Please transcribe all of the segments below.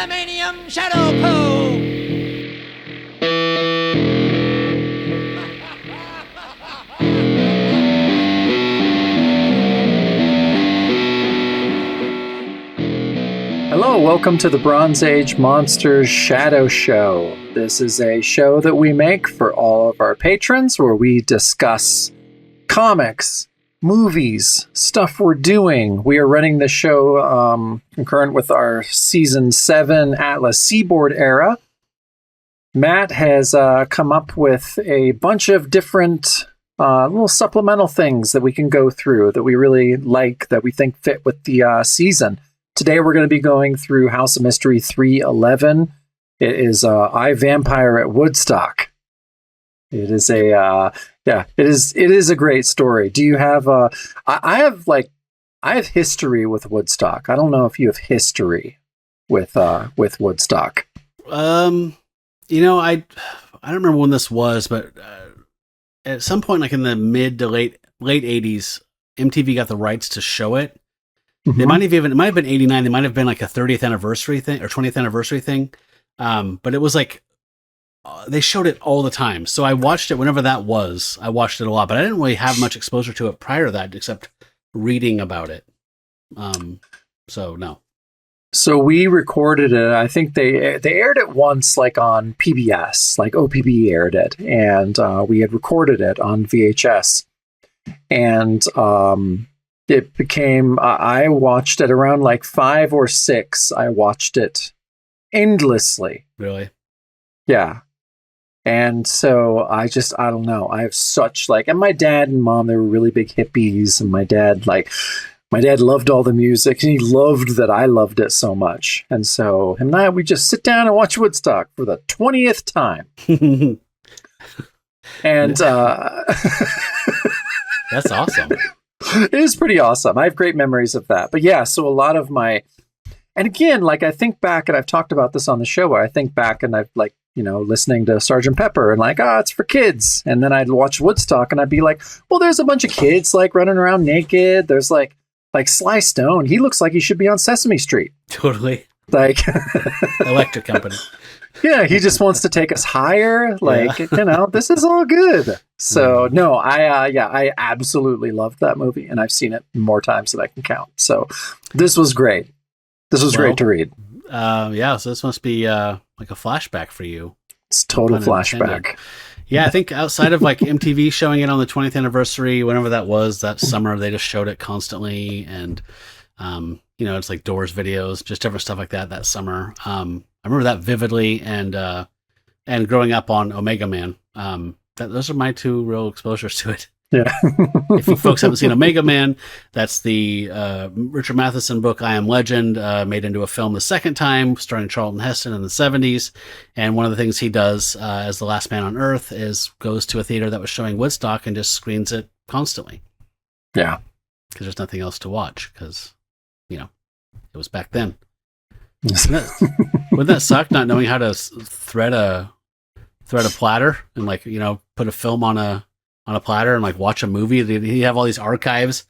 Adamantium Shadow Poo! Hello, welcome to the Bronze Age Monsters Shadow Show. This is a show that we make for all of our patrons where we discuss comics, movies, stuff we're doing. We are running the show concurrent with our Season 7 Atlas Seaboard era. Matt has come up with a bunch of different little supplemental things that we can go through that we really like, that we think fit with the season. Today we're going to be going through House of Mystery 311. It is I, Vampire at Woodstock. It is a it is a great story. Do you have I have history with Woodstock. I don't know if you have history with Woodstock. I don't remember when this was, but at some point, like in the mid to late 80s, MTV got the rights to show it. Mm-hmm. It might have been 89. They might have been like a 30th anniversary thing or 20th anniversary thing. But it was like, they showed it all the time. So I watched it whenever that was. I watched it a lot, but I didn't really have much exposure to it prior to that, except reading about it. So no. So we recorded it. I think they aired it once, like on PBS, like OPB aired it. And we had recorded it on VHS. And, it became, I watched it around like 5 or 6. I watched it endlessly. Really? Yeah. And so I don't know. I have such and my dad and mom, they were really big hippies. And my dad loved all the music and he loved that I loved it so much. And so him and I, we just sit down and watch Woodstock for the 20th time. And, that's awesome. It is pretty awesome. I have great memories of that. But yeah, so a lot of and again, I think back, and I've talked about this on the show, where I think back and I've listening to Sgt. Pepper and it's for kids. And then I'd watch Woodstock and I'd be like, well, there's a bunch of kids running around naked. There's like Sly Stone. He looks like he should be on Sesame Street. Totally. Electric Company. Yeah, he just wants to take us higher. This is all good. So no, I absolutely loved that movie, and I've seen it more times than I can count. So this was great. This was great to read. So this must be like a flashback for you. It's total flashback. Yeah, I think outside of MTV showing it on the 20th anniversary, whenever that was, that summer, they just showed it constantly, and it's like Doors videos, just different stuff like that summer. I remember that vividly, and growing up on Omega Man. Those are my two real exposures to it. Yeah. If you folks haven't seen Omega Man, that's the Richard Matheson book, I Am Legend, made into a film the second time, starring Charlton Heston in the 70s. And one of the things he does as the last man on Earth is goes to a theater that was showing Woodstock and just screens it constantly. Yeah. Because there's nothing else to watch, because, it was back then. Wouldn't that suck, not knowing how to thread a platter and put a film on a platter and watch a movie? You have all these archives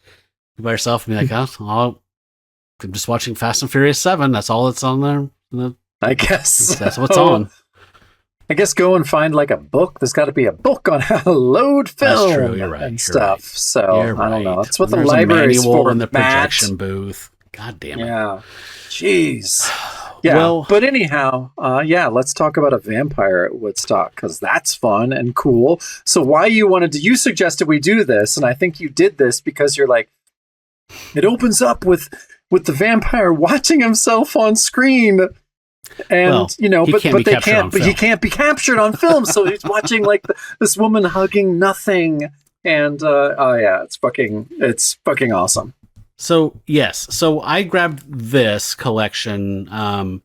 by yourself and be like, I'm just watching Fast and Furious 7. That's all that's on there. I guess that's what's on. I guess go and find a book. There's got to be a book on how to load film. That's true. You're right. And stuff. Right. So I don't know. That's what the There's library's a manual for. in the projection booth. God damn it. Yeah. Jeez. Yeah. Well, but anyhow, let's talk about a vampire at Woodstock, because that's fun and cool. So why you suggested we do this, and I think you did this because you're like, it opens up with the vampire watching himself on screen. And he can't be captured on film. So he's watching this woman hugging nothing. And it's fucking awesome. So, yes. So I grabbed this collection.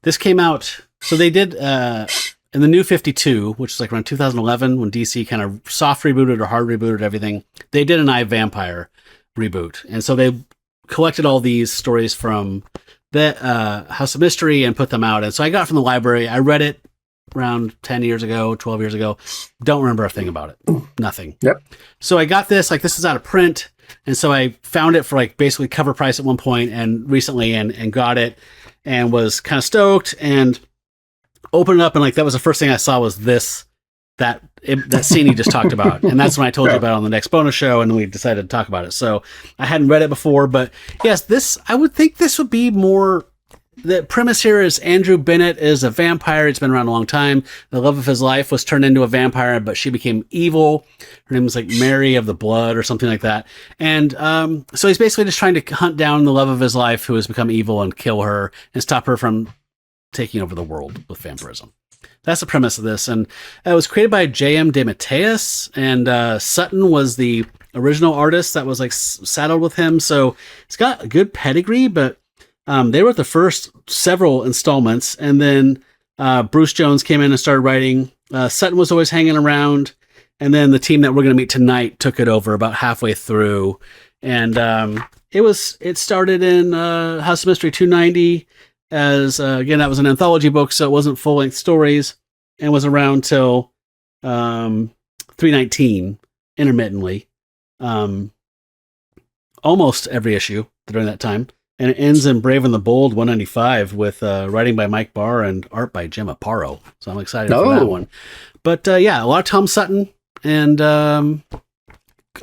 This came out. So they did in the New 52, which is around 2011 when DC kind of soft rebooted or hard rebooted everything. They did an I, Vampire reboot. And so they collected all these stories from the House of Mystery and put them out. And so I got it from the library. I read it around 10 years ago, 12 years ago. Don't remember a thing about it. Nothing. Yep. So I got this. This is out of print. And so I found it for basically cover price at one point and recently and got it. and was kind of stoked and opened it up, and like that was the first thing I saw was that scene he just talked about, and that's when I told you about it on the next bonus show, and we decided to talk about it. So I hadn't read it before, but yes, I would think this would be more. The premise here is Andrew Bennett is a vampire. He's been around a long time. The love of his life was turned into a vampire, but she became evil. Her name was like Mary of the Blood or something like that. And so he's basically just trying to hunt down the love of his life who has become evil and kill her and stop her from taking over the world with vampirism. That's the premise of this. And it was created by J.M. DeMatteis, and Sutton was the original artist that was like saddled with him. So it's got a good pedigree, but they wrote the first several installments, and then Bruce Jones came in and started writing. Sutton was always hanging around, and then the team that we're going to meet tonight took it over about halfway through. And it started in House of Mystery 290 as again, that was an anthology book, so it wasn't full-length stories, and was around till 319 intermittently, almost every issue during that time. And it ends in Brave and the Bold 195 with writing by Mike Barr and art by Jim Aparo. So I'm excited for that one. But a lot of Tom Sutton and a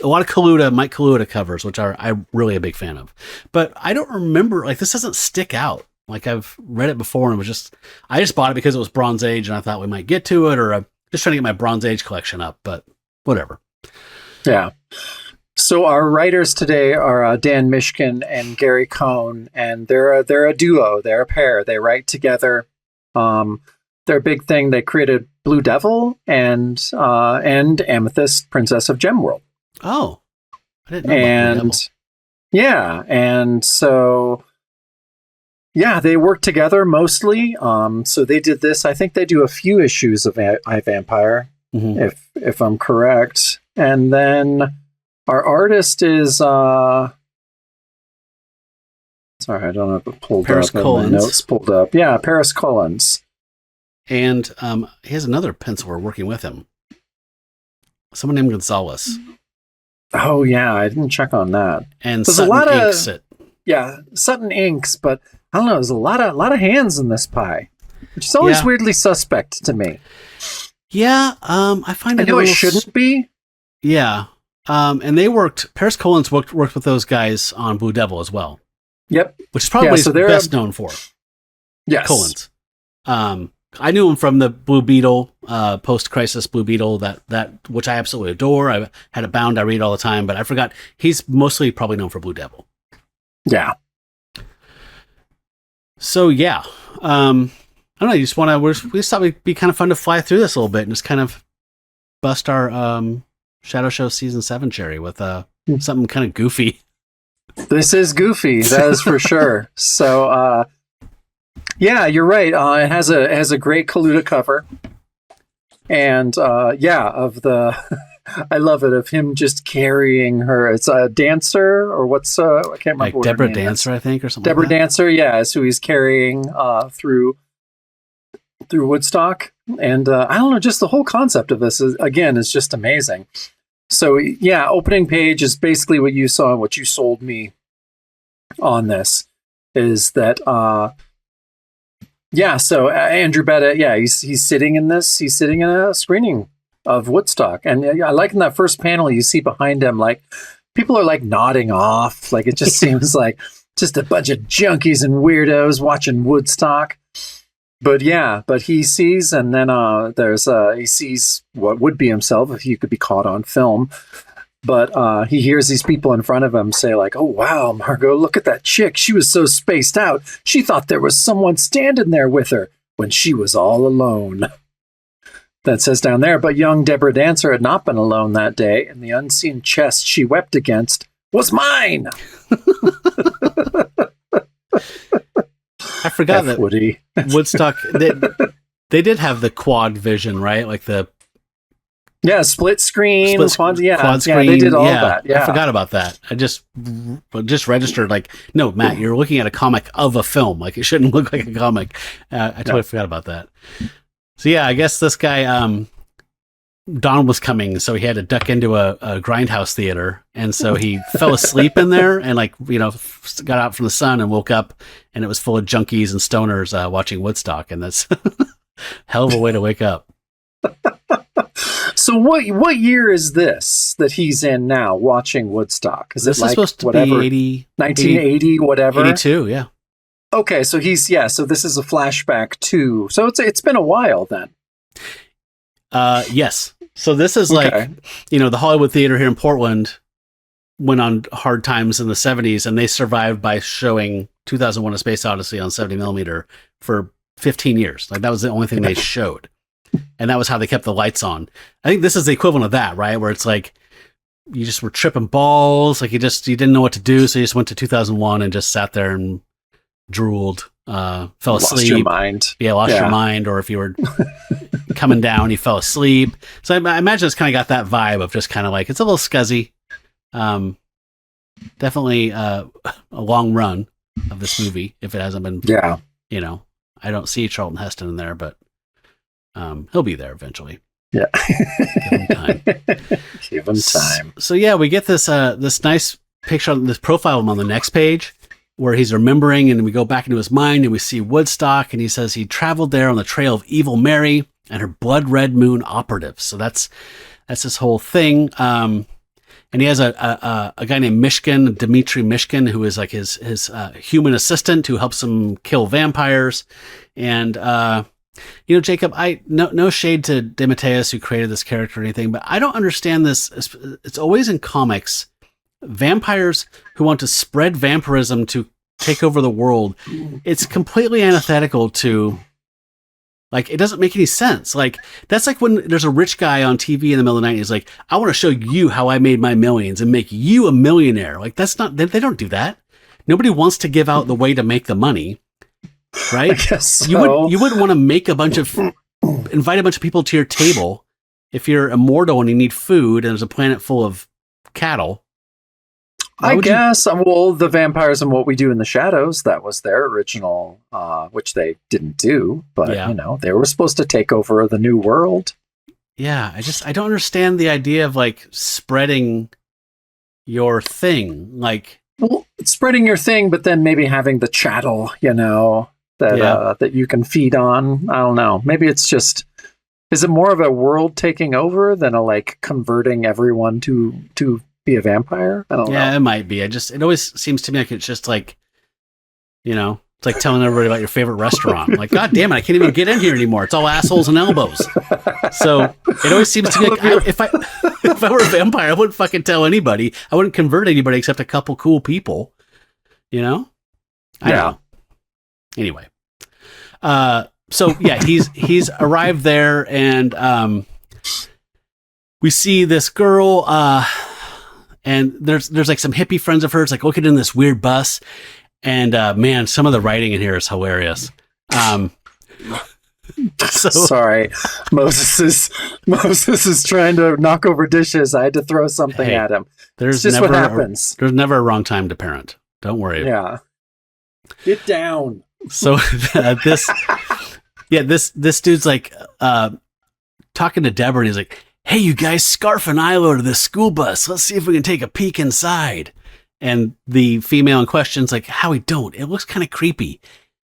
lot of Mike Kaluta covers, which I'm really a big fan of. But I don't remember, like, this doesn't stick out. Like, I've read it before, and I just bought it because it was Bronze Age, and I thought we might get to it, or I'm just trying to get my Bronze Age collection up, but whatever. Yeah. So our writers today are Dan Mishkin and Gary Cohn, and they're a duo. They're a pair. They write together. Their big thing, they created Blue Devil and Amethyst, Princess of Gemworld. Oh, I didn't know about Blue Devil. Yeah, and so they work together mostly. So they did this. I think they do a few issues of iVampire, if I'm correct, and then. Our artist is, sorry, I don't have it pulled Paris up. Cullins. My notes pulled up. Yeah, Paris Cullins. And he has another penciler working with him. Someone named Gonzales. Oh, yeah, I didn't check on that. And there's Sutton a lot inks of, it. Yeah, Sutton inks, but I don't know, there's a lot of hands in this pie, which is always weirdly suspect to me. Yeah, I find it I know it shouldn't be. Yeah. And Paris Cullins worked with those guys on Blue Devil as well. Yep. Which is probably what he's best known for. Yes. Cullins. I knew him from the Blue Beetle, post-crisis Blue Beetle, that which I absolutely adore. I had a bound I read all the time, but I forgot he's mostly probably known for Blue Devil. Yeah. So I don't know, you just want to, we just thought it'd be kind of fun to fly through this a little bit and just kind of bust our Shadow Show Season 7 cherry with something kind of goofy. This is goofy, that is for sure. So, you're right. It has a great Kaluta cover. And, I love it, of him just carrying her. It's a dancer, or I can't remember like what Deborah her name Dancer, is. I think, or something Deborah like that. Dancer, yeah. So he's carrying through Woodstock. And I don't know, just the whole concept of this is just amazing. So opening page is basically what you saw and what you sold me on this is that so Andrew Bennett, he's sitting in a screening of Woodstock, and I like in that first panel you see behind him, like, people are like nodding off, like it just seems like just a bunch of junkies and weirdos watching Woodstock. But he sees, and then he sees what would be himself if he could be caught on film. But he hears these people in front of him say, like, "Oh, wow, Margot, look at that chick. She was so spaced out. She thought there was someone standing there with her when she was all alone." That says down there, but young Deborah Dancer had not been alone that day, and the unseen chest she wept against was mine. I forgot that Woody. Woodstock, they did have the quad vision, right? Like the split screen, quad screen. They did all that. Yeah. I forgot about that. I just registered, like, no, Matt, you're looking at a comic of a film. Like, it shouldn't look like a comic. I totally forgot about that. So I guess this guy, dawn was coming, so he had to duck into a grindhouse theater, and so he fell asleep in there, and got out from the sun and woke up, and it was full of junkies and stoners watching Woodstock, and that's hell of a way to wake up. So what year is this that he's in now, watching Woodstock? Is this it like supposed to whatever, be 1980, whatever? 82, yeah. Okay, so so this is a flashback too. So it's been a while then. Yes. So this is like, the Hollywood Theater here in Portland went on hard times in the 70s, and they survived by showing 2001: A Space Odyssey on 70 millimeter for 15 years. Like, that was the only thing they showed. And that was how they kept the lights on. I think this is the equivalent of that, right? Where it's like, you just were tripping balls. Like, you didn't know what to do. So you just went to 2001 and just sat there and drooled, fell asleep. Lost your mind. Yeah, lost your mind. Or if you were coming down, you fell asleep. So I imagine it's kind of got that vibe of just kind of like, it's a little scuzzy. Definitely a long run of this movie, if it hasn't been. Yeah. I don't see Charlton Heston in there, but he'll be there eventually. Yeah. Give him time. Give him time. So yeah, we get this nice picture, this profile of him on the next page, where he's remembering, and we go back into his mind, and we see Woodstock, and he says he traveled there on the trail of Evil Mary and her Blood Red Moon operatives. So that's this whole thing. And he has a guy named Mishkin, Dmitry Mishkin, who is like his human assistant who helps him kill vampires. And Jacob, no shade to DeMatteis, who created this character or anything, but I don't understand this. It's always in comics, vampires who want to spread vampirism to take over the world. It's completely antithetical to, like, it doesn't make any sense. Like, that's like when there's a rich guy on TV in the middle of the night, and he's like, I want to show you how I made my millions and make you a millionaire. Like, that's not, they don't do that. Nobody wants to give out the way to make the money. Right? I guess so. You wouldn't want to invite a bunch of people to your table if you're immortal and you need food and there's a planet full of cattle. I guess. Well, the vampires and What We Do in the Shadows, that was their original, which they didn't do, but they were supposed to take over the new world. Yeah, I don't understand the idea of like spreading your thing, like. Well, spreading your thing, but then maybe having the chattel, that you can feed on. I don't know. Maybe it's just, is it more of a world taking over than a like converting everyone to be a vampire? I don't know. Yeah, it might be. It always seems to me like it's just like, it's like telling everybody about your favorite restaurant. Like, God damn it, I can't even get in here anymore. It's all assholes and elbows. So it always seems to me like if I were a vampire, I wouldn't fucking tell anybody. I wouldn't convert anybody except a couple cool people. I don't know. Anyway. So yeah, he's arrived there, and we see this girl, and there's like some hippie friends of hers like looking in this weird bus. And man, some of the writing in here is hilarious. Sorry, Moses is trying to knock over dishes. I had to throw something at him. It's just what happens. There's never a wrong time to parent. Don't worry. Yeah. Get down. So this dude's like talking to Deborah, and he's like, "Hey, you guys, Scarf and I loaded this school bus. Let's see if we can take a peek inside." And the female in question's like, "Howie, don't. It looks kind of creepy."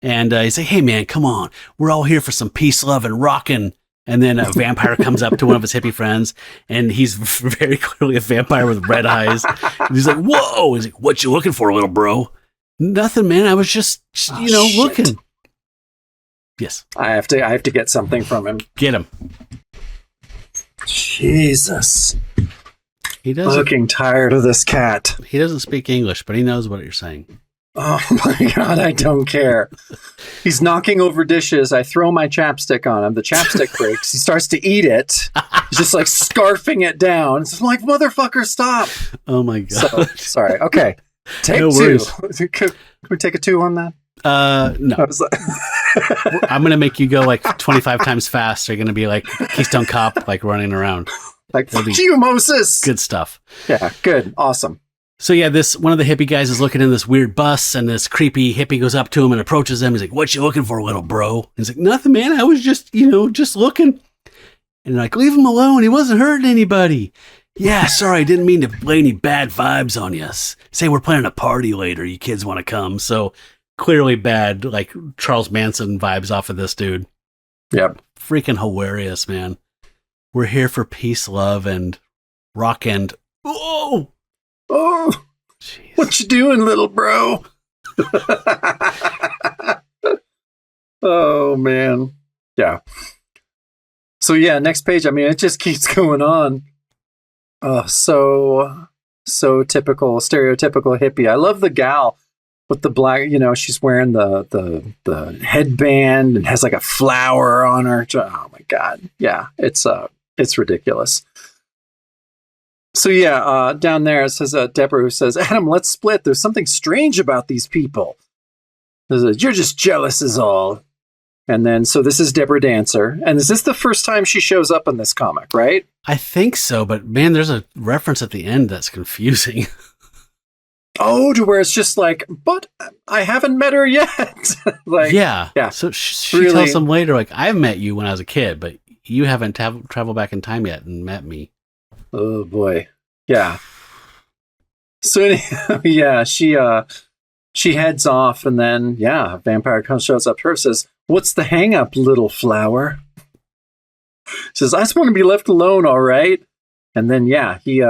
And he's like, "Hey, man, come on. We're all here for some peace, love, and rockin'." And then a vampire comes up to one of his hippie friends, and he's very clearly a vampire with red eyes. And he's like, "Whoa!" He's like, "What you looking for, little bro?" "Nothing, man. I was just looking." Yes. I have to get something from him. Get him. Jesus. He doesn't. Looking tired of this cat. He doesn't speak English, but he knows what you're saying. Oh my God, I don't care. He's knocking over dishes. I throw my chapstick on him. The chapstick breaks. He starts to eat it. He's just like scarfing it down. It's like, motherfucker, stop. Oh my God. So, sorry. Okay. Take no two. Worries. Can we take a 2 on that? No. I'm going to make you go like 25 times fast. You're going to be like Keystone Cop, like running around. Like, fuck you, Moses. Good stuff. Yeah, good. Awesome. So yeah, one of the hippie guys is looking in this weird bus, and this creepy hippie goes up to him and approaches him. He's like, "What you looking for, little bro?" He's like, "Nothing, man. I was just looking." And they're like, leave him alone. He wasn't hurting anybody. Yeah, sorry, didn't mean to lay any bad vibes on you. Say we're planning a party later. You kids want to come. So clearly bad, like Charles Manson vibes off of this dude. Yep. Freaking hilarious, man. We're here for peace, love, and rock and... Oh! Jeez. What you doing, little bro? Oh, man. Yeah. So, yeah, next page. I mean, it just keeps going on. So typical, stereotypical hippie. I love the gal with the black, she's wearing the headband and has like a flower on her. Oh my God. Yeah, it's ridiculous. So yeah, down there it says Deborah, who says, Adam, let's split. There's something strange about these people. You're just jealous is all. And then, so this is Deborah Dancer. And is this the first time she shows up in this comic, right? I think so, but man, there's a reference at the end that's confusing. Oh, to where it's just like, but I haven't met her yet. Like, yeah. So she really tells them later, like, I've met you when I was a kid, but you haven't traveled back in time yet and met me. Oh boy. Yeah. So anyhow, yeah, she heads off, and then a vampire shows up to her, says, what's the hang up, little flower? Says, I just want to be left alone, all right? And then, he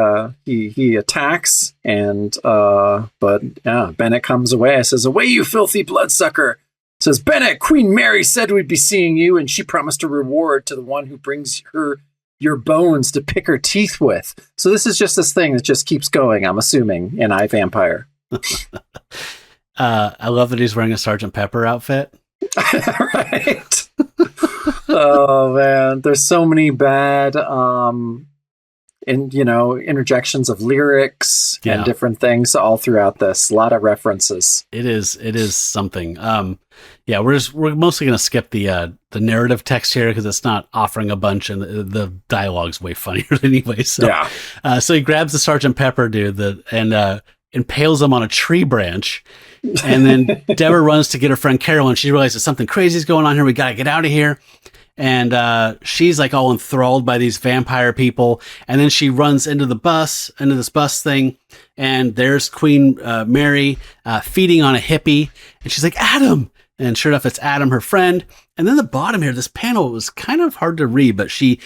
attacks, and Bennett comes away. Says, away, you filthy bloodsucker. Says, Bennett, Queen Mary said we'd be seeing you, and she promised a reward to the one who brings her your bones to pick her teeth with. So this is just this thing that just keeps going, I'm assuming, in iVampire. I love that he's wearing a Sgt. Pepper outfit. Right. Oh man, there's so many bad interjections of lyrics and different things all throughout this. A lot of references. It is something. We're mostly going to skip the narrative text here because it's not offering a bunch, and the dialogue's way funnier anyway. So so he grabs the Sgt. Pepper dude and impales him on a tree branch. And then Deborah runs to get her friend Carol, and she realizes something crazy is going on here. We got to get out of here. And she's like all enthralled by these vampire people. And then she runs into this bus thing. And there's Queen Mary feeding on a hippie. And she's like, Adam. And sure enough, it's Adam, her friend. And then the bottom here, this panel was kind of hard to read, but she,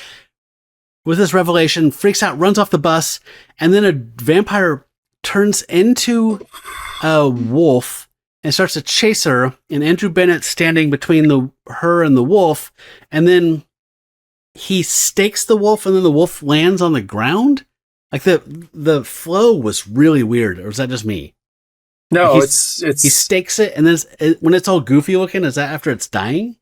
with this revelation, freaks out, runs off the bus. And then a vampire turns into a wolf and starts to chase her, and Andrew Bennett standing between her and the wolf, and then he stakes the wolf, and then the wolf lands on the ground. Like the flow was really weird, or is that just me? No, like it's he stakes it, and then when it's all goofy looking, is that after it's dying?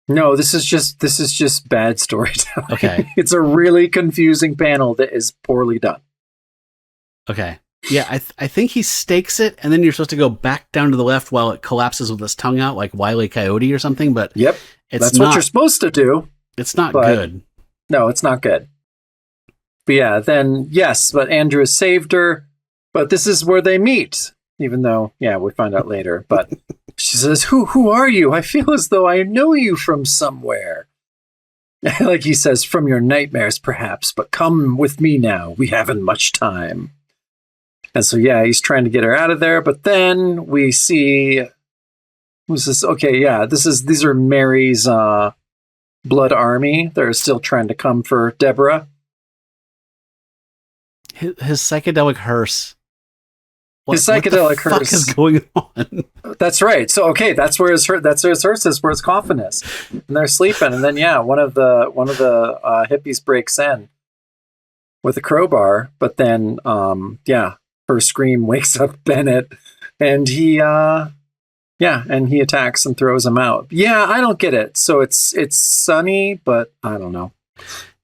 No, this is just bad storytelling. Okay, it's a really confusing panel that is poorly done. Okay. Yeah, I think he stakes it, and then you're supposed to go back down to the left while it collapses with its tongue out, like Wile E. Coyote or something. But that's what you're supposed to do. It's not good. No, it's not good. But yeah, then but Andrew has saved her. But this is where they meet, even though we find out later. But she says, "Who are you? I feel as though I know you from somewhere." Like he says, from your nightmares, perhaps. But come with me now. We haven't much time. And so, he's trying to get her out of there. But then we see, who's this? Okay, these are Mary's blood army. They're still trying to come for Deborah. His psychedelic hearse. His psychedelic hearse. What the fuck is going on? That's right. So, that's where his hearse is, where his coffin is. And they're sleeping. And then, one of the hippies breaks in with a crowbar. But then, her scream wakes up Bennett, and he attacks and throws him out. Yeah, I don't get it. So it's sunny, but I don't know.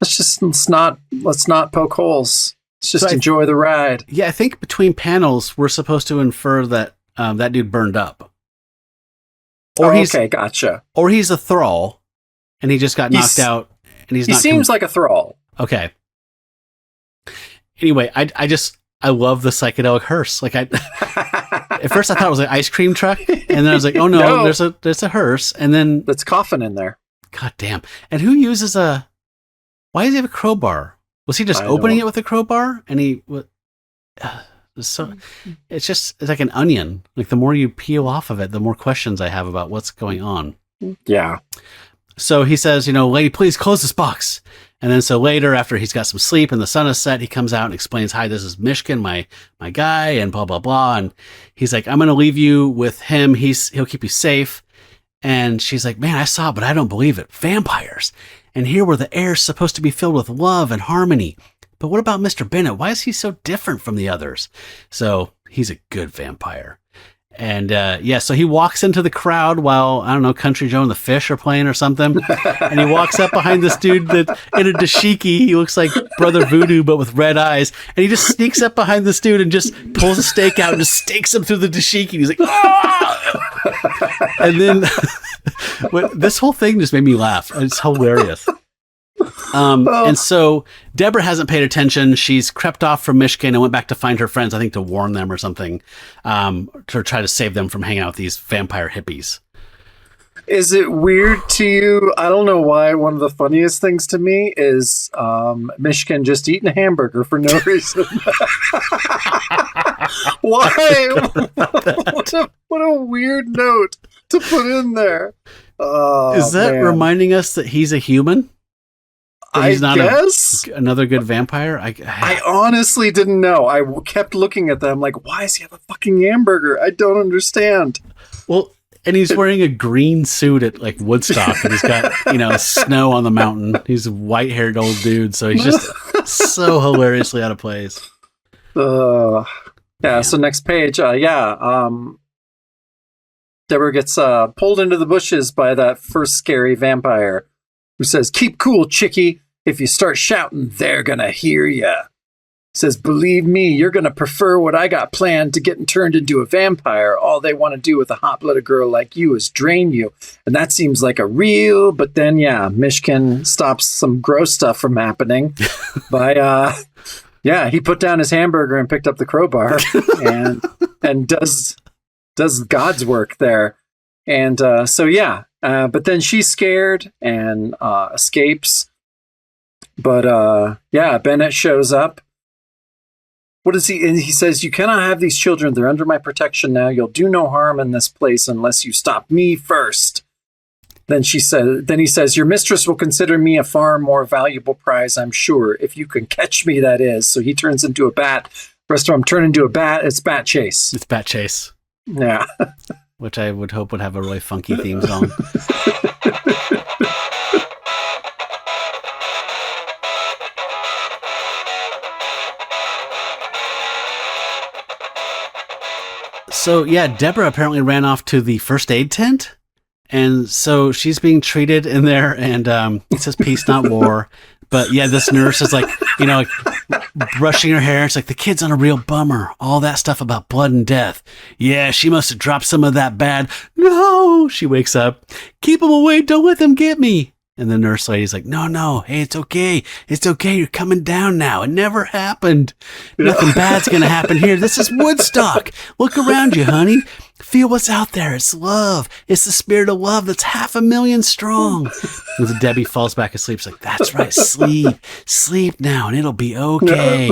Let's not poke holes. Let's just enjoy the ride. Yeah, I think between panels we're supposed to infer that that dude burned up. Or gotcha. Or he's a thrall, and he just got knocked out, and he seems like a thrall. Okay. Anyway, I love the psychedelic hearse. Like at first I thought it was an ice cream truck, and then I was like, oh no, there's a hearse, and then that's coffin in there. God damn! And who uses a Why does he have a crowbar? Was he just opening it with a crowbar? And he... So it's like an onion. Like the more you peel off of it, the more questions I have about what's going on. Yeah. So he says, lady, please close this box. And then so later, after he's got some sleep and the sun is set, he comes out and explains, hi, this is Mishkin, my guy, and blah, blah, blah. And he's like, I'm going to leave you with him. He'll keep you safe. And she's like, man, I saw it, but I don't believe it. Vampires. And here where the air's supposed to be filled with love and harmony. But what about Mr. Bennett? Why is he so different from the others? So he's a good vampire. And so he walks into the crowd while, I don't know, Country Joe and the Fish are playing or something. And he walks up behind this dude that in a dashiki. He looks like Brother Voodoo, but with red eyes. And he just sneaks up behind this dude and just pulls a stake out and just stakes him through the dashiki. And he's like, ah! And then this whole thing just made me laugh. It's hilarious. And so Deborah hasn't paid attention. She's crept off from Mishkin and went back to find her friends, I think to warn them or something, to try to save them from hanging out with these vampire hippies. Is it weird to you? I don't know why. One of the funniest things to me is Mishkin just eating a hamburger for no reason. Why? What a weird note to put in there. Is that reminding us that he's a human? He's not another good vampire? I honestly didn't know. I kept looking at them like, why does he have a fucking hamburger? I don't understand. Well, and he's wearing a green suit at like Woodstock, and he's got, snow on the mountain. He's a white-haired old dude, so he's just so hilariously out of place. So next page, Deborah gets pulled into the bushes by that first scary vampire, who says, keep cool, chickie. If you start shouting, they're gonna hear ya. Says, believe me, you're gonna prefer what I got planned to getting turned into a vampire. All they want to do with a hot-blooded girl like you is drain you. And that seems like but then, Mishkin stops some gross stuff from happening by, he put down his hamburger and picked up the crowbar and does God's work there. And but then she's scared and escapes. But Bennett shows up. What is he? And he says, you cannot have these children. They're under my protection now. You'll do no harm in this place unless you stop me first. Then he says, your mistress will consider me a far more valuable prize, I'm sure, if you can catch me, that is. So he turns into a bat. The rest of them turn into a bat. It's Bat Chase. It's Bat Chase. Yeah. Which I would hope would have a really funky theme song. So, Deborah apparently ran off to the first aid tent. And so she's being treated in there, and it says peace, not war. But this nurse is like, brushing her hair. It's like, the kid's on a real bummer. All that stuff about blood and death. Yeah, she must have dropped some of that bad. No, she wakes up. Keep him away. Don't let them get me. And the nurse lady's like, no. Hey, it's okay. It's okay. You're coming down now. It never happened. Nothing bad's going to happen here. This is Woodstock. Look around you, honey. Feel what's out there. It's love. It's the spirit of love that's 500,000 strong. And Debbie falls back asleep. She's like, that's right. Sleep now, and it'll be okay.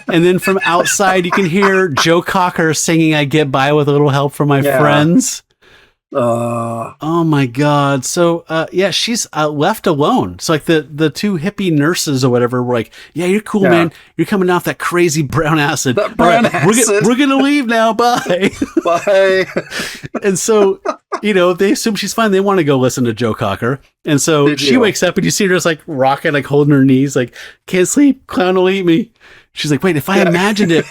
And then from outside, you can hear Joe Cocker singing I Get By With a Little Help from My Friends. Oh my God. So, she's left alone. So like the two hippie nurses or whatever were like, yeah, you're cool, man. You're coming off that crazy brown acid. That brown acid. We're going to leave now. Bye. Bye. And so, they assume she's fine. They want to go listen to Joe Cocker. And so she wakes up and you see her just like rocking, like holding her knees, like, can't sleep. Clown will eat me. She's like, wait, if I imagined it,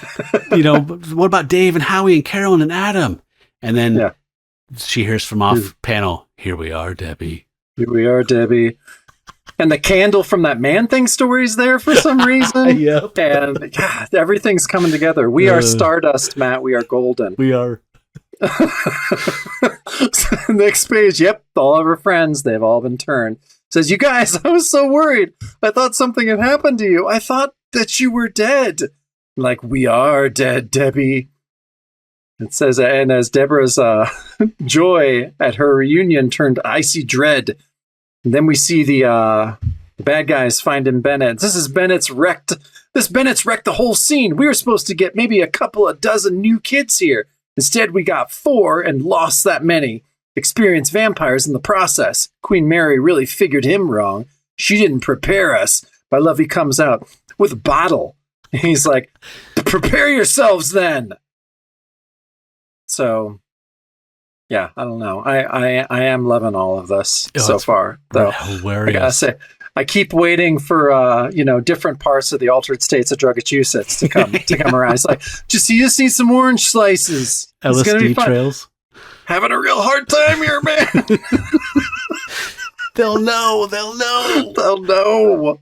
what about Dave and Howie and Carol and Adam? And then she hears from off panel, here we are, Debbie. Here we are, Debbie. And the candle from that Man-Thing story is there for some reason. Yep. And everything's coming together. We are stardust, Matt. We are golden. We are. Next page. Yep. All of her friends, they've all been turned. Says, you guys, I was so worried. I thought something had happened to you. I thought that you were dead. Like, we are dead, Debbie. It says, and as Deborah's joy at her reunion turned icy dread, and then we see the The bad guys finding Bennett. This Bennett's wrecked the whole scene. We were supposed to get maybe a couple of dozen new kids here. Instead, we got 4 and lost that many. Experienced vampires in the process. Queen Mary really figured him wrong. She didn't prepare us. I love he comes out with a bottle. He's like, prepare yourselves then. So, yeah, I don't know. I am loving all of this so far. Though hilarious. I gotta say, I keep waiting for different parts of the altered states of Drugachusetts to come around. It's like, just need some orange slices. It's gonna be LSD fun. trails. Having a real hard time here, man. They'll know. They'll know.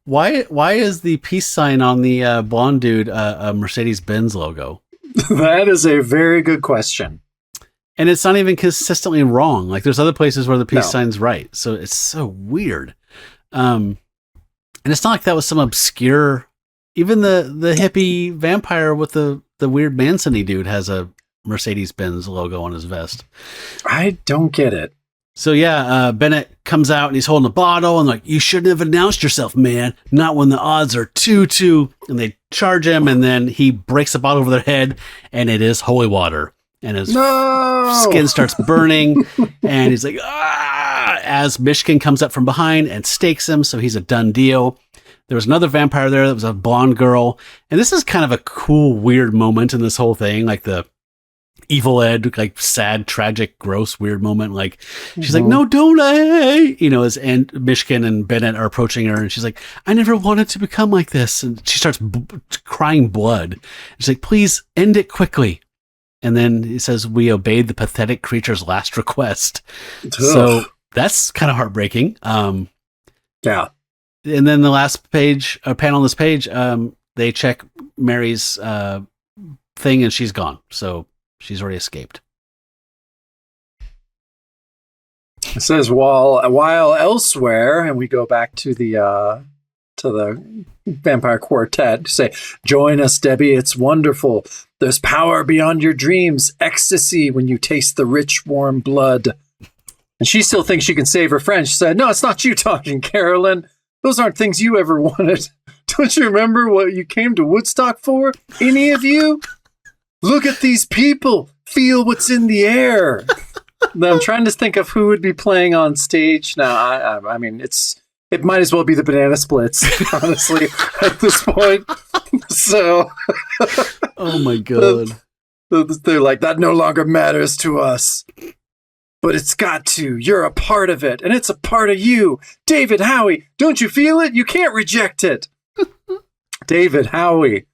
Why is the peace sign on the blonde dude a Mercedes-Benz logo? That is a very good question. And it's not even consistently wrong. Like there's other places where the peace sign's right. So it's so weird. And it's not like that was some obscure, even the hippie vampire with the weird Manson-y dude has a Mercedes-Benz logo on his vest. I don't get it. So yeah, Bennett comes out and he's holding a bottle and like, you shouldn't have announced yourself, man. Not when the odds are 2-2. And they charge him and then he breaks the bottle over their head and it is holy water. And his skin starts burning and he's like, ah, as Mishkin comes up from behind and stakes him. So he's a done deal. There was another vampire there that was a blonde girl. And this is kind of a cool, weird moment in this whole thing. Like the Evil Ed, like sad, tragic, gross, weird moment. Like she's like, no, don't I? And Mishkin and Bennett are approaching her and she's like, I never wanted to become like this. And she starts crying blood. She's like, please end it quickly. And then he says, we obeyed the pathetic creature's last request. Ugh. So that's kind of heartbreaking. Yeah. And then the last panel on this page, they check Mary's thing and she's gone. So she's already escaped. It says while elsewhere, and we go back to the Vampire Quartet to say, join us, Debbie. It's wonderful. There's power beyond your dreams, ecstasy when you taste the rich, warm blood. And she still thinks she can save her friend. She said, no, it's not you talking, Carolyn. Those aren't things you ever wanted. Don't you remember what you came to Woodstock for? Any of you? Look at these people. Feel what's in the air. Now, I'm trying to think of who would be playing on stage. Now, I mean, it might as well be the Banana Splits, honestly, at this point. So, oh my God. They're like, that no longer matters to us. But it's got to. You're a part of it, and it's a part of you. David Howie, don't you feel it? You can't reject it. David Howie.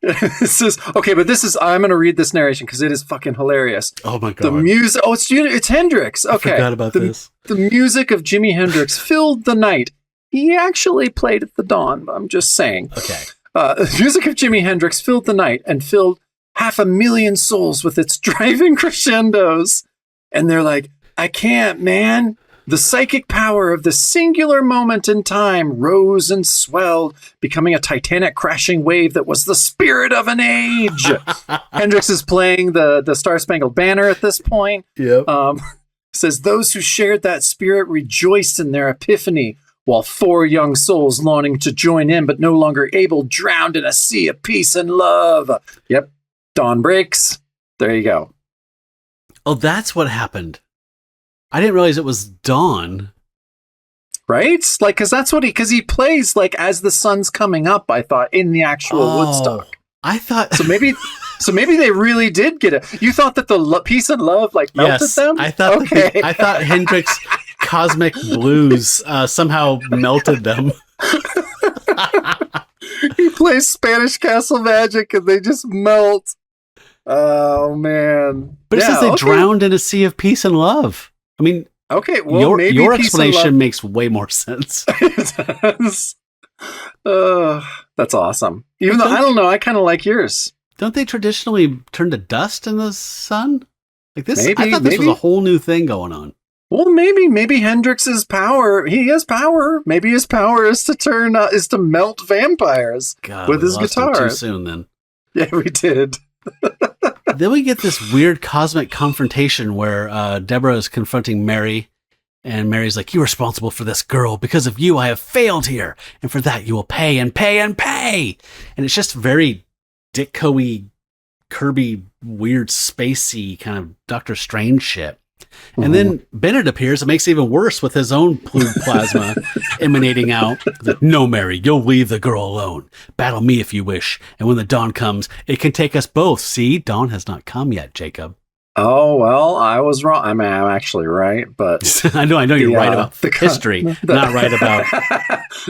This is okay, but I'm going to read this narration because it is fucking hilarious. Oh my God. The music. Oh, it's Hendrix. Okay. I forgot about this. The music of Jimi Hendrix filled the night. He actually played at the dawn, but I'm just saying. Okay. The music of Jimi Hendrix filled the night and filled 500,000 souls with its driving crescendos. And they're like, I can't, man. The psychic power of the singular moment in time rose and swelled, becoming a titanic crashing wave that was the spirit of an age. Hendrix is playing the Star-Spangled Banner at this point. Yep. Says, those who shared that spirit rejoiced in their epiphany, while 4 young souls longing to join in, but no longer able, drowned in a sea of peace and love. Yep. Dawn breaks. There you go. Oh, that's what happened. I didn't realize it was dawn. Right? Like, because he plays like as the sun's coming up, I thought, in the actual Woodstock. I thought so maybe they really did get it. You thought that the peace and love like melted them? I thought I thought Hendrix Cosmic Blues somehow melted them. He plays Spanish Castle Magic and they just melt. Oh man. But it says they drowned in a sea of peace and love. I mean, okay, well, maybe your explanation makes way more sense. It does. That's awesome. Even though I don't know, I kind of like yours. Don't they traditionally turn to dust in the sun? Like this, maybe, I thought this was a whole new thing going on. Well, maybe Hendrix's power. He has power. Maybe his power is to melt vampires with his guitar. Too soon, then. Yeah, we did. Then we get this weird cosmic confrontation where Deborah is confronting Mary, And Mary's like, "You're responsible for this girl. Because of you, I have failed here. And for that, you will pay and pay and pay." And it's just very Ditko-y, Kirby, weird, spacey kind of Doctor Strange shit. And then Bennett appears and makes it even worse with his own blue plasma emanating out. Like, "No, Mary, you'll leave the girl alone. Battle me if you wish. And when the dawn comes, it can take us both. See, dawn has not come yet, Jacob." Oh, well, I was wrong. I mean, I'm actually right, but I know you're right about the history, not right about.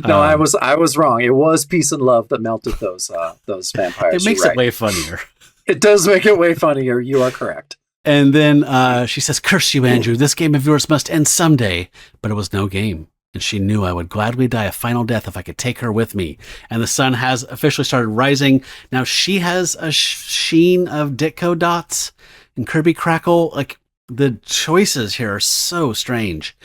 No, I was wrong. It was peace and love that melted those vampires. It makes it way funnier. It does make it way funnier. You are correct. And then she says, "Curse you, Andrew. This game of yours must end someday." But it was no game. And she knew I would gladly die a final death if I could take her with me. And the sun has officially started rising. Now she has a sheen of Ditko dots and Kirby crackle. Like, the choices here are so strange.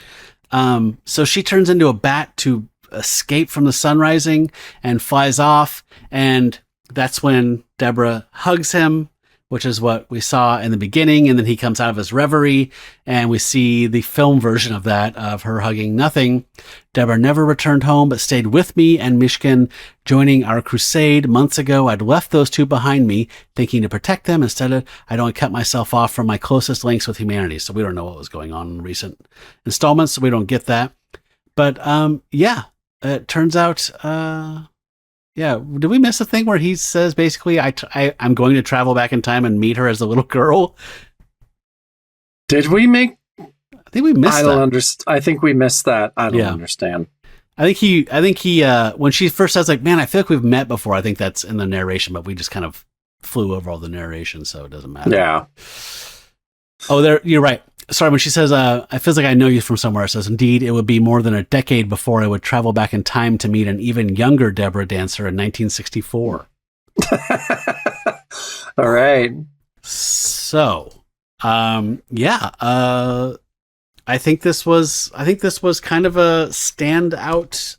So she turns into a bat to escape from the sun rising and flies off. And that's when Deborah hugs him, which is what we saw in the beginning. And then he comes out of his reverie, and we see the film version of that, of her hugging nothing. "Deborah never returned home, but stayed with me and Mishkin, joining our crusade. Months ago, I'd left those two behind me, thinking to protect them. Instead, I'd only cut myself off from my closest links with humanity." So we don't know what was going on in recent installments, so we don't get that. But yeah, it turns out... yeah, did we miss a thing where he says basically, I'm going to travel back in time and meet her as a little girl? Did we make? I think we missed that. I don't understand. I think we missed that. I don't understand. I think he when she first says, like, "Man, I feel like we've met before," I think that's in the narration, but we just kind of flew over all the narration, so it doesn't matter. Yeah. Oh, you're right. Sorry, when she says, "I feels like I know you from somewhere," it says, "Indeed, it would be more than a decade before I would travel back in time to meet an even younger Deborah Dancer in 1964. All right. So, yeah, I think this was kind of a standout,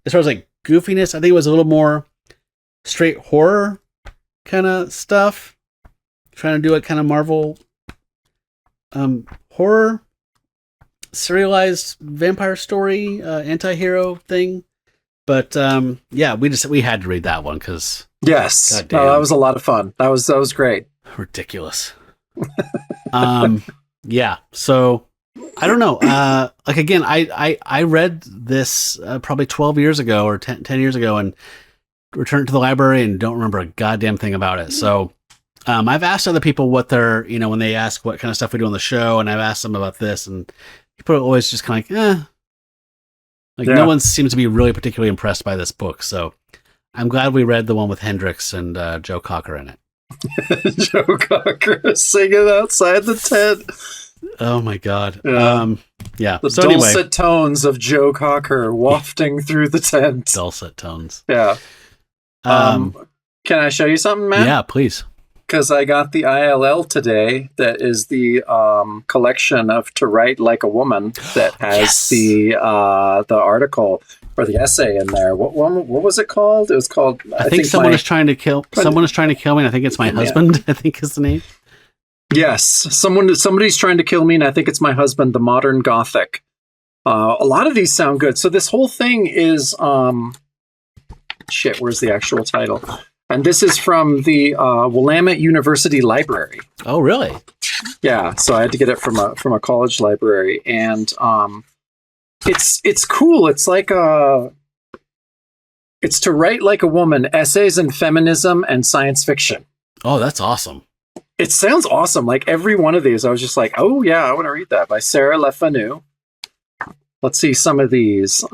as far as like goofiness. I think it was a little more straight horror kind of stuff, trying to do a kind of Marvel horror serialized vampire story, anti-hero thing. But yeah, we had to read that one because yes, that was a lot of fun. That was great. Ridiculous. Yeah, so I don't know. Like, again, I read this probably 12 years ago or 10 years ago and returned to the library and don't remember a goddamn thing about it. So I've asked other people what they're, when they ask what kind of stuff we do on the show, and I've asked them about this, and people are always just kind of like, no one seems to be really particularly impressed by this book. So I'm glad we read the one with Hendrix and Joe Cocker in it. Joe Cocker singing outside the tent. Oh my God. Yeah. The so dulcet anyway, tones of Joe Cocker wafting through the tent. Dulcet tones. Yeah. Can I show you something, Matt? Yeah, please. Because I got the ILL today. That is the collection of To Write Like a Woman that has the article or the essay in there. What was it called? It was called. I think someone is trying to kill. Someone is trying to kill me. And I think it's my husband. I think is the name. Yes, somebody's trying to kill me, and I think it's my husband. The Modern Gothic. A lot of these sound good. So this whole thing is Where's the actual title? And this is from the Willamette University Library. Oh, really? Yeah. So I had to get it from a college library, and it's cool. It's like it's To Write Like a Woman: Essays in Feminism and Science Fiction. Oh, that's awesome. It sounds awesome. Like every one of these, I was just like, oh yeah, I want to read that, by Sarah LeFanu. Let's see some of these.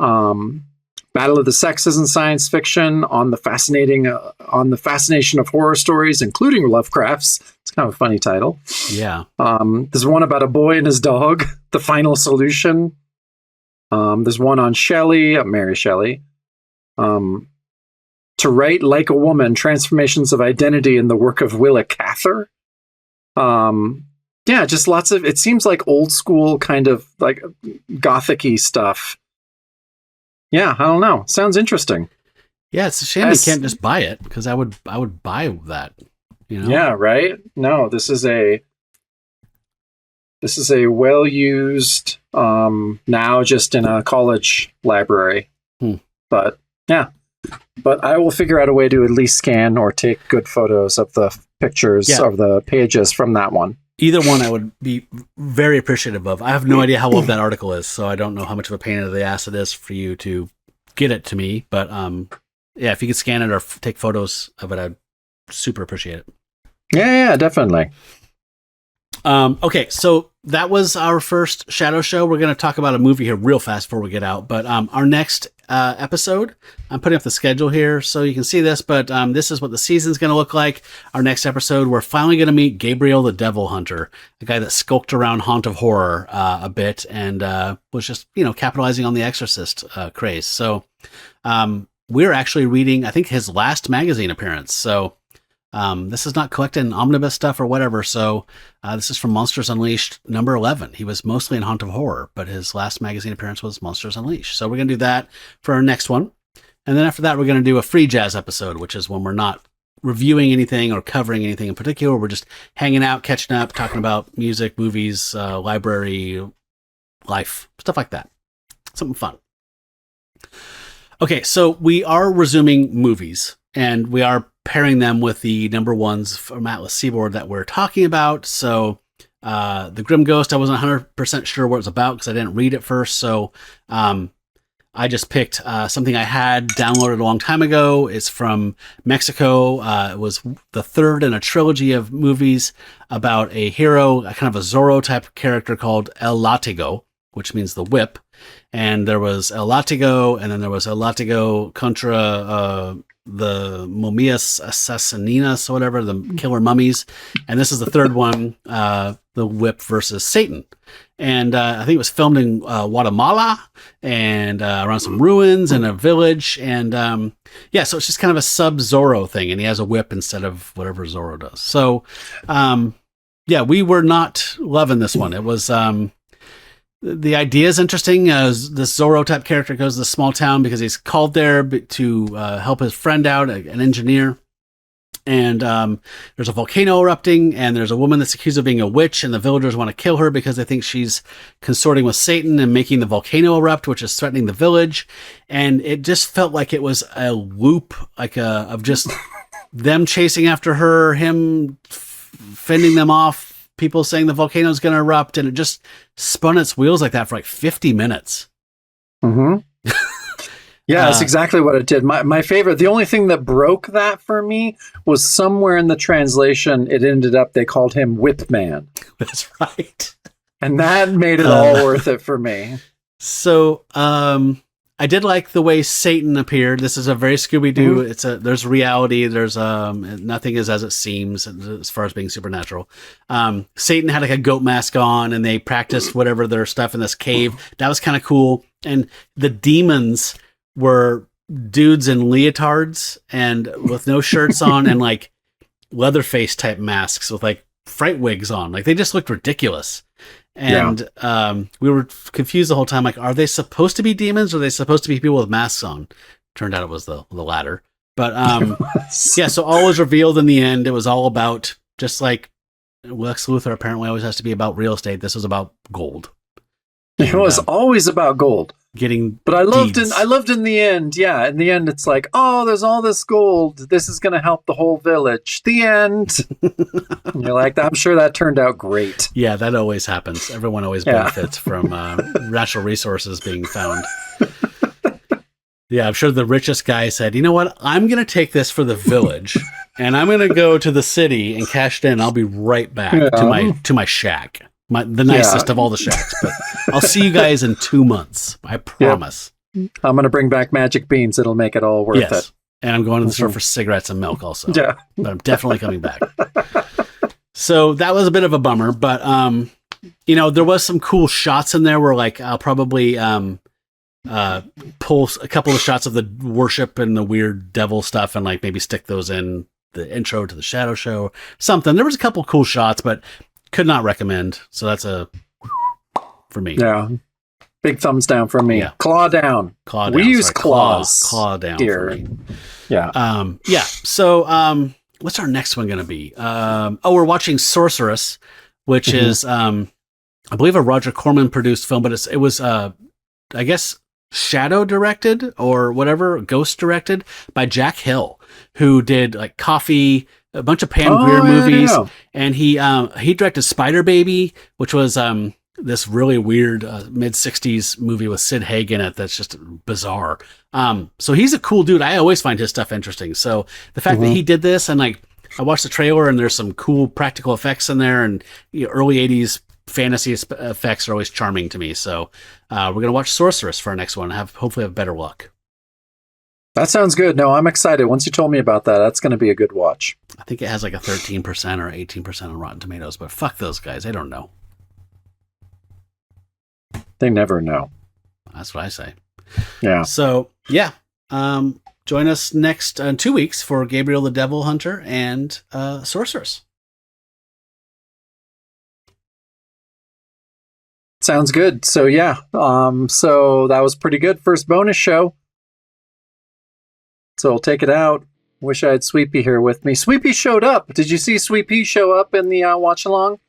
Battle of the Sexes in Science Fiction, on the fascination of horror stories, including Lovecraft's. It's kind of a funny title. Yeah. There's one about a boy and his dog, The Final Solution. There's one on Shelley, Mary Shelley. To Write Like a Woman: Transformations of Identity in the Work of Willa Cather. Yeah, just lots of, it seems like old school kind of like gothic-y stuff. Yeah, I don't know. Sounds interesting. Yeah, it's a shame we can't just buy it, because I would buy that. Yeah, right? No, this is This is a well-used, now just in a college library. But yeah. But I will figure out a way to at least scan or take good photos of the pictures of the pages from that one. Either one I would be very appreciative of. I have no idea how old that article is, so I don't know how much of a pain in the ass it is for you to get it to me. But yeah, if you could scan it or take photos of it, I'd super appreciate it. Yeah, definitely. Okay, so that was our first Shadow Show. We're going to talk about a movie here real fast before we get out. But our next episode, I'm putting up the schedule here so you can see this, but this is what the season's going to look like. Our next episode, we're finally going to meet Gabriel the Devil Hunter, a guy that skulked around Haunt of Horror a bit and was just, capitalizing on the Exorcist craze. So we're actually reading, I think, his last magazine appearance. So this is not collecting omnibus stuff or whatever. So this is from Monsters Unleashed number 11. He was mostly in Haunt of Horror, but his last magazine appearance was Monsters Unleashed. So we're going to do that for our next one. And then after that, we're going to do a free jazz episode, which is when we're not reviewing anything or covering anything in particular. We're just hanging out, catching up, talking about music, movies, library, life, stuff like that. Something fun. Okay, so we are resuming movies, and we are pairing them with the number ones from Atlas Seaboard that we're talking about. So the Grim Ghost, I wasn't 100% sure what it was about because I didn't read it first. So I just picked something I had downloaded a long time ago. It's from Mexico. It was the third in a trilogy of movies about a hero, a kind of a Zorro type character called El Látigo, which means the whip. And there was El Látigo, and then there was El Látigo contra the Momias Assassininas, or whatever, the killer mummies. And this is the third one, the whip versus Satan. And I think it was filmed in Guatemala and around some ruins in a village. And yeah, so it's just kind of a sub-Zorro thing. And he has a whip instead of whatever Zorro does. So yeah, we were not loving this one. It was... the idea is interesting. As this Zorro type character goes to the small town because he's called there to help his friend out, an engineer. And there's a volcano erupting, and there's a woman that's accused of being a witch, and the villagers want to kill her because they think she's consorting with Satan and making the volcano erupt, which is threatening the village. And it just felt like it was a loop, of just them chasing after her, him fending them off, people saying the volcano is going to erupt, and it just spun its wheels like that for like 50 minutes. Mm-hmm. Yeah, that's exactly what it did. My favorite, the only thing that broke that for me was somewhere in the translation, it ended up, they called him Whip Man. That's right. And that made it all worth it for me. So, I did like the way Satan appeared. This is a very Scooby-Doo. Mm-hmm. There's reality. There's nothing is as it seems as far as being supernatural. Satan had like a goat mask on, and they practiced whatever their stuff in this cave. That was kind of cool. And the demons were dudes in leotards and with no shirts on and like Leatherface type masks with like fright wigs on. Like they just looked ridiculous. And we were confused the whole time. Like, are they supposed to be demons or are they supposed to be people with masks on? Turned out it was the latter. But yeah, so all was revealed in the end. It was all about, just like Lex Luthor apparently always has to be about real estate. This was about gold. It was always about gold. But I loved in the end. Yeah, in the end, it's like, oh, there's all this gold. This is going to help the whole village. The end. And you're like, I'm sure that turned out great. Yeah, that always happens. Everyone always benefits from natural resources being found. Yeah, I'm sure the richest guy said, you know what? I'm going to take this for the village, and I'm going to go to the city and cash it in. I'll be right back to my shack. The nicest of all the shacks, but I'll see you guys in 2 months. I promise. Yep. I'm going to bring back magic beans. It'll make it all worth it. And I'm going to the store for cigarettes and milk also. Yeah. But I'm definitely coming back. So that was a bit of a bummer, but there was some cool shots in there where like I'll probably pull a couple of shots of the worship and the weird devil stuff and like maybe stick those in the intro to the Shadow Show. Something. There was a couple cool shots, but could not recommend. So that's a for me. Yeah. Big thumbs down from me. Yeah. Claw down. We use claws. Claw down here. For me. Yeah. Yeah. So what's our next one going to be? We're watching Sorceress, which is I believe, a Roger Corman produced film, but it was, I guess, shadow directed or whatever, ghost directed by Jack Hill, who did like Coffee, a bunch of Pam Grier movies, and he directed Spider Baby, which was this really weird mid '60s movie with Sid Haig in it. That's just bizarre. So he's a cool dude. I always find his stuff interesting. So the fact that he did this, and like I watched the trailer, and there's some cool practical effects in there, and early '80s fantasy effects are always charming to me. So we're gonna watch Sorceress for our next one. Hopefully have better luck. That sounds good. No, I'm excited. Once you told me about that, that's going to be a good watch. I think it has like a 13% or 18% on Rotten Tomatoes, but fuck those guys. They don't know. They never know. That's what I say. Yeah. So, yeah. Join us next 2 weeks for Gabriel the Devil Hunter and Sorceress. Sounds good. So, yeah. So that was pretty good. First bonus show. So I'll take it out. Wish I had Sweepy here with me. Sweepy showed up. Did you see Sweepy show up in the watch along?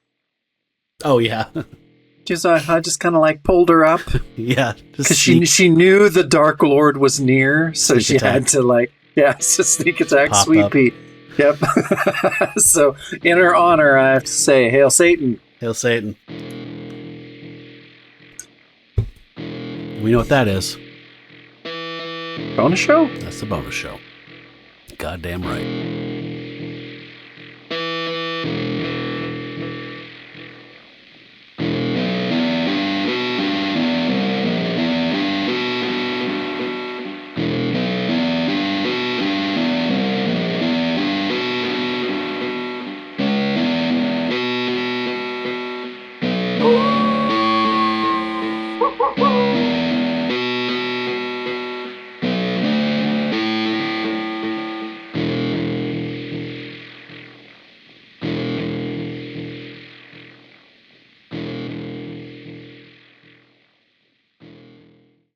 Oh, yeah. I just kind of like pulled her up. Yeah. Because she knew the Dark Lord was near. So she had to sneak attack Sweepy. Yep. So in her honor, I have to say, Hail Satan. Hail Satan. We know what that is. Bonus show? That's the bonus show. Goddamn right.